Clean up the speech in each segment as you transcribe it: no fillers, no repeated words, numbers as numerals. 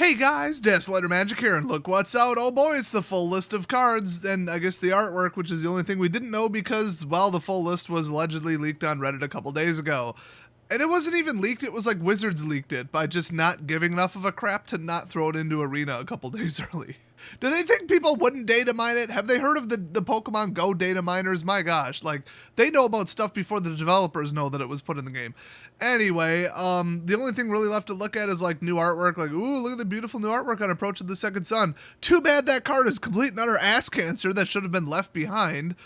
Hey guys, Desolator Magic here, and look what's out. Oh boy, it's the full list of cards, and I guess the artwork, which is the only thing we didn't know because, well, the full list was allegedly leaked on Reddit a couple days ago. And it wasn't even leaked, it was like Wizards leaked it by just not giving enough of a crap to not throw it into Arena a couple days early. Do they think people wouldn't data mine it? Have they heard of the Pokemon Go data miners? My gosh, like, they know about stuff before the developers know that it was put in the game. Anyway, the only thing really left to look at is, like, new artwork. Like, ooh, look at the beautiful new artwork on Approach of the Second Sun. Too bad that card is complete and utter ass cancer that should have been left behind.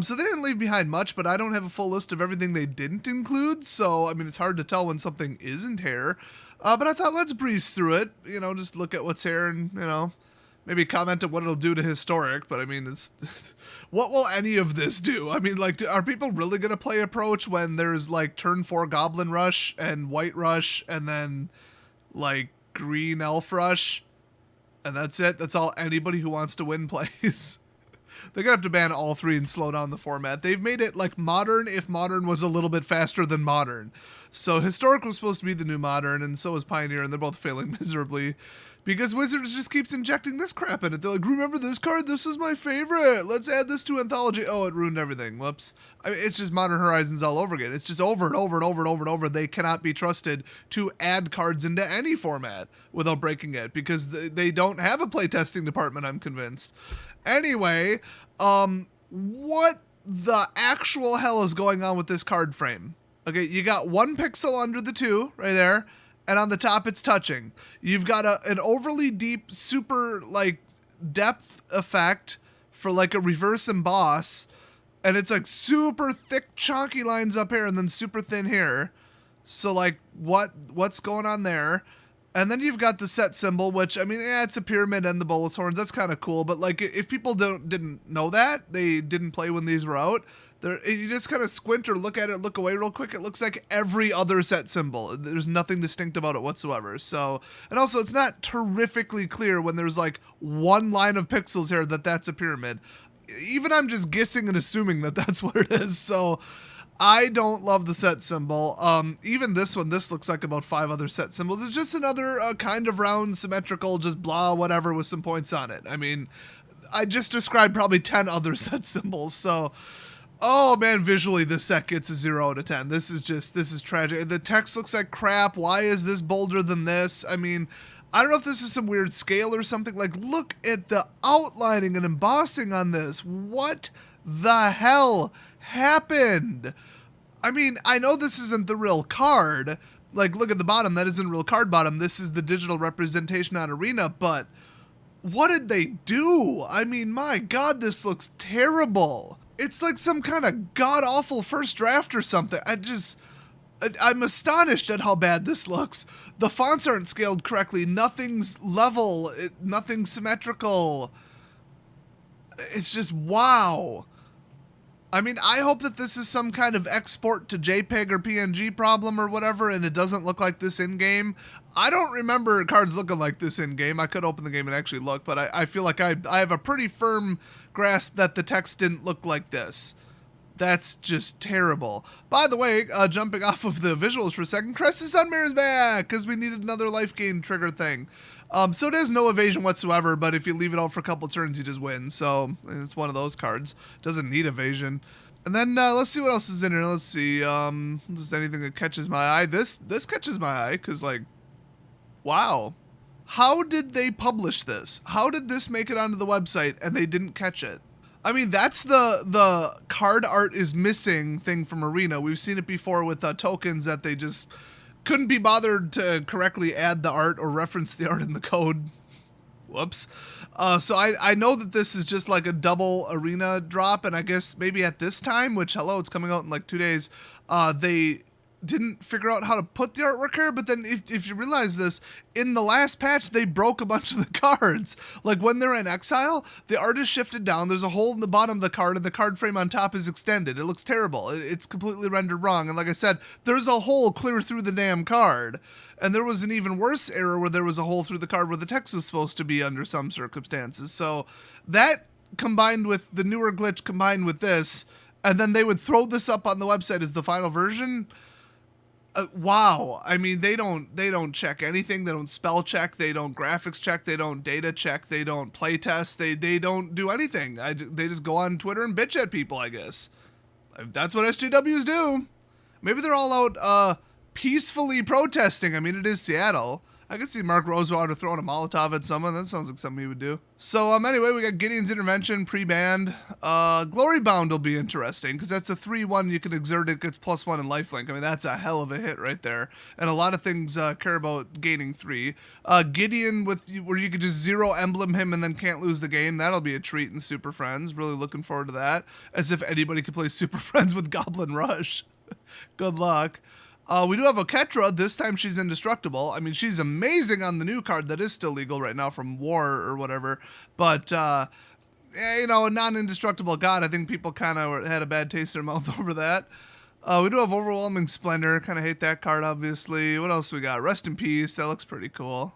So they didn't leave behind much, but I don't have a full list of everything they didn't include. So, I mean, it's hard to tell when something isn't here. But I thought, let's breeze through it. You know, just look at what's here and, you know, maybe comment on what it'll do to Historic, but I mean, it's what will any of this do? I mean, like, are people really going to play Approach when there's, like, turn 4 Goblin Rush and White Rush and then, like, Green Elf Rush? And that's it? That's all anybody who wants to win plays? They're going to have to ban all three and slow down the format. They've made it, like, Modern if Modern was a little bit faster than Modern. So Historic was supposed to be the new Modern, and so was Pioneer, and they're both failing miserably. Because Wizards just keeps injecting this crap in it. They're like, remember this card? This is my favorite. Let's add this to Anthology. Oh, it ruined everything. Whoops. I mean, it's just Modern Horizons all over again. It's just over and over and over and over and over. They cannot be trusted to add cards into any format without breaking it because they don't have a playtesting department, I'm convinced. Anyway, what the actual hell is going on with this card frame? Okay, you got 1 pixel under the 2 right there. And on the top, it's touching. You've got an overly deep, super, like, depth effect for, like, a reverse emboss. And it's, like, super thick, chunky lines up here and then super thin here. So, like, what's going on there? And then you've got the set symbol, which, I mean, yeah, it's a pyramid and the bolus horns. That's kind of cool. But, like, if people didn't know that, they didn't play when these were out, you just kind of squint or look at it, look away real quick. It looks like every other set symbol. There's nothing distinct about it whatsoever. So, and also it's not terrifically clear when there's like one line of pixels here that that's a pyramid. Even I'm just guessing and assuming that that's what it is. So I don't love the set symbol. Even this one, this looks like about 5 other set symbols. It's just another kind of round, symmetrical, just blah, whatever with some points on it. I mean, I just described probably 10 other set symbols. So, oh man, visually this set gets a 0 out of 10. This is tragic. The text looks like crap. Why is this bolder than this? I mean, I don't know if this is some weird scale or something. Like, look at the outlining and embossing on this. What the hell happened? I mean, I know this isn't the real card. Like, look at the bottom. That isn't real card bottom. This is the digital representation on Arena, but what did they do? I mean, my God, this looks terrible. It's like some kind of god-awful first draft or something. I'm astonished at how bad this looks. The fonts aren't scaled correctly. Nothing's level. Nothing's symmetrical. It's just, wow. I mean, I hope that this is some kind of export to JPEG or PNG problem or whatever, and it doesn't look like this in-game. I don't remember cards looking like this in-game. I could open the game and actually look, but I feel like I have a pretty firm grasp that the text didn't look like this. That's just terrible. By the way, jumping off of the visuals for a second, Crest Sunmare is back because we needed another life gain trigger thing. So it has no evasion whatsoever, but if you leave it out for a couple turns, you just win. So it's one of those cards. Doesn't need evasion. And then let's see what else is in here. Let's see. Just anything that catches my eye. This catches my eye because, like, wow. How did they publish this? How did this make it onto the website and they didn't catch it? I mean, that's the card art is missing thing from Arena. We've seen it before with tokens that they just couldn't be bothered to correctly add the art or reference the art in the code. Whoops. So I know that this is just like a double Arena drop, and I guess maybe at this time, which, hello, it's coming out in like 2 days, they didn't figure out how to put the artwork here, but then if you realize this, in the last patch, they broke a bunch of the cards. Like, when they're in exile, the art is shifted down, there's a hole in the bottom of the card, and the card frame on top is extended. It looks terrible. It's completely rendered wrong, and like I said, there's a hole clear through the damn card. And there was an even worse error where there was a hole through the card where the text was supposed to be under some circumstances. So that combined with the newer glitch combined with this, and then they would throw this up on the website as the final version. Wow. I mean, they don't check anything. They don't spell check. They don't graphics check. They don't data check. They don't play test. They don't do anything. They just go on Twitter and bitch at people, I guess. That's what SJWs do. Maybe they're all out peacefully protesting. I mean, it is Seattle. I could see Mark Rosewater throwing a Molotov at someone. That sounds like something he would do. So, anyway, we got Gideon's Intervention pre-banned. Glory Bound will be interesting, because that's a 3-1 you can exert. It gets +1 in lifelink. I mean, that's a hell of a hit right there. And a lot of things care about gaining 3. Gideon, where you could just 0 emblem him and then can't lose the game. That'll be a treat in Super Friends. Really looking forward to that. As if anybody could play Super Friends with Goblin Rush. Good luck. We do have Oketra. This time she's indestructible. I mean, she's amazing on the new card that is still legal right now from War or whatever. But, a non-indestructible god, I think people kind of had a bad taste in their mouth over that. We do have Overwhelming Splendor. Kind of hate that card, obviously. What else we got? Rest in Peace. That looks pretty cool.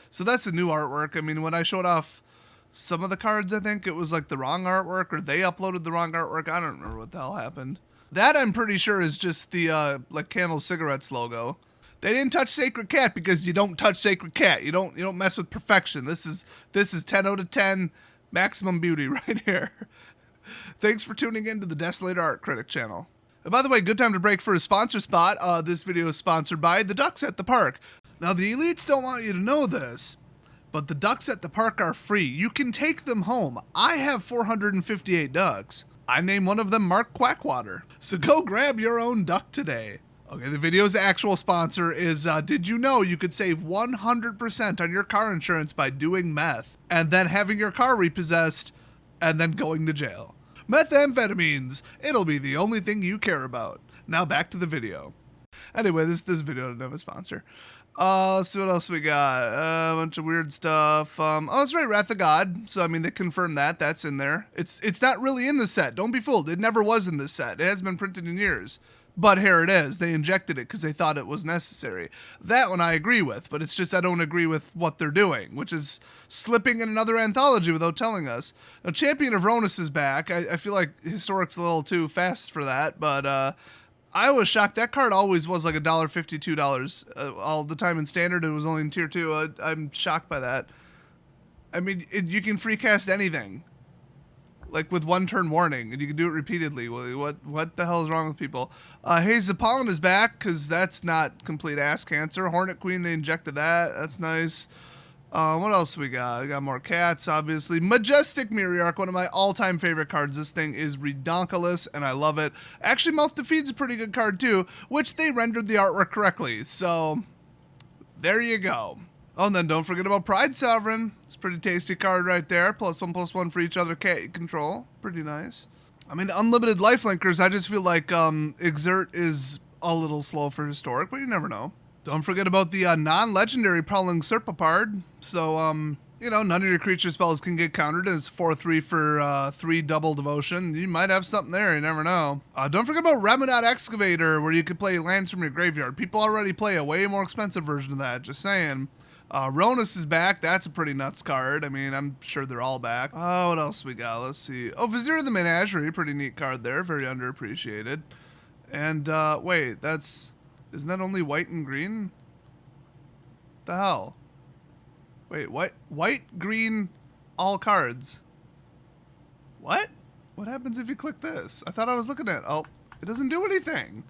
So that's the new artwork. I mean, when I showed off some of the cards, I think it was like the wrong artwork, or they uploaded the wrong artwork. I don't remember what the hell happened. That I'm pretty sure is just the like Camel Cigarettes logo. They didn't touch Sacred Cat because you don't touch Sacred Cat. You don't mess with perfection. This is 10 out of 10 maximum beauty right here. Thanks for tuning in to the Desolator Art Critic channel. And by the way, good time to break for a sponsor spot. This video is sponsored by the Ducks at the Park. Now the elites don't want you to know this, but the ducks at the park are free. You can take them home. I have 458 ducks. I name one of them Mark Quackwater. So go grab your own duck today. Okay, the video's actual sponsor is, did you know you could save 100% on your car insurance by doing meth and then having your car repossessed and then going to jail? Methamphetamines. It'll be the only thing you care about. Now back to the video. Anyway, this video doesn't have a sponsor. Let's see what else we got. A bunch of weird stuff. Oh, that's right, Wrath of God. So, I mean, they confirmed that. That's in there. It's not really in the set. Don't be fooled. It never was in the set. It hasn't been printed in years. But here it is. They injected it because they thought it was necessary. That one I agree with, but it's just I don't agree with what they're doing, which is slipping in another anthology without telling us. Now, Champion of Ronus is back. I feel like Historic's a little too fast for that, but I was shocked. That card always was like $1.50, $2 all the time in Standard. It was only in Tier 2. I'm shocked by that. I mean, you can free cast anything, like with 1 turn warning, and you can do it repeatedly. What the hell is wrong with people? Haze of Pollen is back because that's not complete ass cancer. Hornet Queen, they injected that. That's nice. What else we got? We got more cats, obviously. Majestic Miriarch, one of my all-time favorite cards. This thing is redonkulous, and I love it. Actually, Mouth to Feed's a pretty good card, too, which they rendered the artwork correctly. So, there you go. Oh, and then don't forget about Pride Sovereign. It's a pretty tasty card right there. +1/+1 for each other cat you control. Pretty nice. I mean, unlimited lifelinkers, I just feel like Exert is a little slow for Historic, but you never know. Don't forget about the non-legendary Prowling Serpapard. So, none of your creature spells can get countered, and it's 4/3 for 3 double devotion. You might have something there, you never know. Don't forget about Remonat Excavator, where you could play lands from your graveyard. People already play a way more expensive version of that, just saying. Ronus is back. That's a pretty nuts card. I mean, I'm sure they're all back. Oh, what else we got? Let's see. Oh, Vizier of the Menagerie. Pretty neat card there. Very underappreciated. And, wait, isn't that only white and green? The hell? Wait, white, green, all cards. What? What happens if you click this? I thought I was looking at, oh, it doesn't do anything.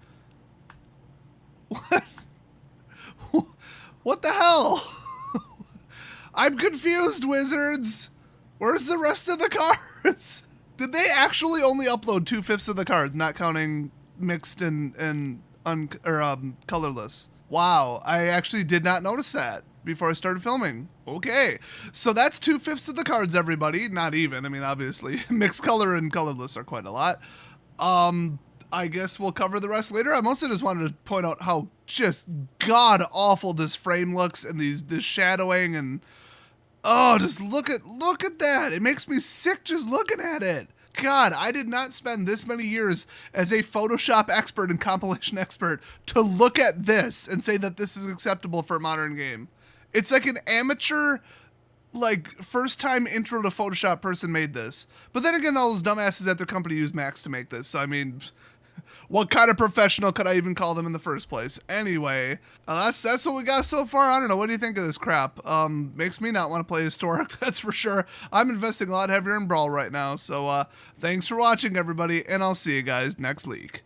What? What the hell? I'm confused, Wizards. Where's the rest of the cards? Did they actually only upload 2/5 of the cards, not counting mixed and colorless? Wow, I actually did not notice that before I started filming. Okay, so that's 2/5 of the cards, everybody. Not even. I mean, obviously, mixed color and colorless are quite a lot. I guess we'll cover the rest later. I mostly just wanted to point out how just god awful this frame looks, and this shadowing, and oh, just look at that. It makes me sick just looking at it. God, I did not spend this many years as a Photoshop expert and compilation expert to look at this and say that this is acceptable for a modern game. It's like an amateur, like, first time intro to Photoshop person made this. But then again, all those dumbasses at their company use Max to make this. So, I mean, What kind of professional could I even call them in the first place? Anyway, that's what we got so far. I don't know. What do you think of this crap? Makes me not want to play Historic, that's for sure. I'm investing a lot heavier in Brawl right now. So thanks for watching, everybody, and I'll see you guys next week.